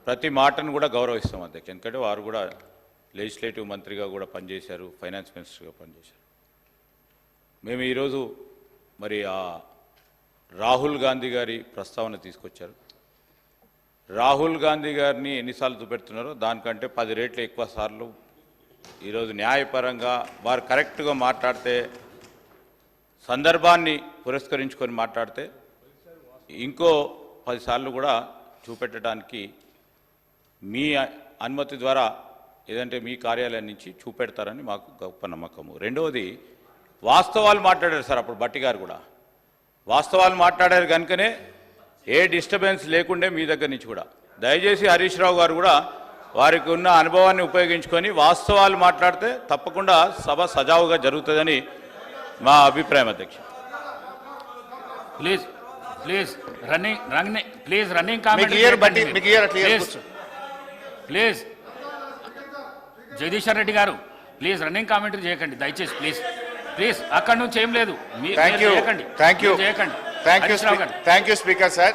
ప్రతి మాటను కూడా గౌరవిస్తాం అధ్యక్ష. ఎందుకంటే వారు కూడా లెజిస్లేటివ్ మంత్రిగా కూడా పనిచేశారు, ఫైనాన్స్ మినిస్టర్గా పనిచేశారు. మేము ఈరోజు మరి ఆ రాహుల్ గాంధీ గారి ప్రస్తావన తీసుకొచ్చారు. రాహుల్ గాంధీ గారిని ఎన్నిసార్లు చూపెడుతున్నారో దానికంటే 10 రెట్లు ఎక్కువ సార్లు ఈరోజు న్యాయపరంగా వారు కరెక్ట్గా మాట్లాడితే, సందర్భాన్ని పురస్కరించుకొని మాట్లాడితే ఇంకో 10 సార్లు కూడా చూపెట్టడానికి మీ అనుమతి ద్వారా ఏదంటే మీ కార్యాలయం నుంచి చూపెడతారని మాకు గొప్ప నమ్మకము. రెండవది, వాస్తవాలు మాట్లాడారు సార్. అప్పుడు భట్టి గారు కూడా వాస్తవాలు మాట్లాడారు కనుకనే ఏ డిస్టర్బెన్స్ లేకుండే మీ దగ్గర నుంచి కూడా. దయచేసి హరీష్ రావు గారు కూడా వారికి ఉన్న అనుభవాన్ని ఉపయోగించుకొని వాస్తవాలు మాట్లాడితే తప్పకుండా సభ సజావుగా జరుగుతుందని మా అభిప్రాయం అధ్యక్ష. Please please running comment please. Jagadishwar Reddy గారు ప్లీజ్ రన్నింగ్ కామెంటరీ చేయకండి దయచేసి. ప్లీజ్ ప్లీజ్ అక్కడి నుంచి ఏం లేదు. Thank you speaker sir.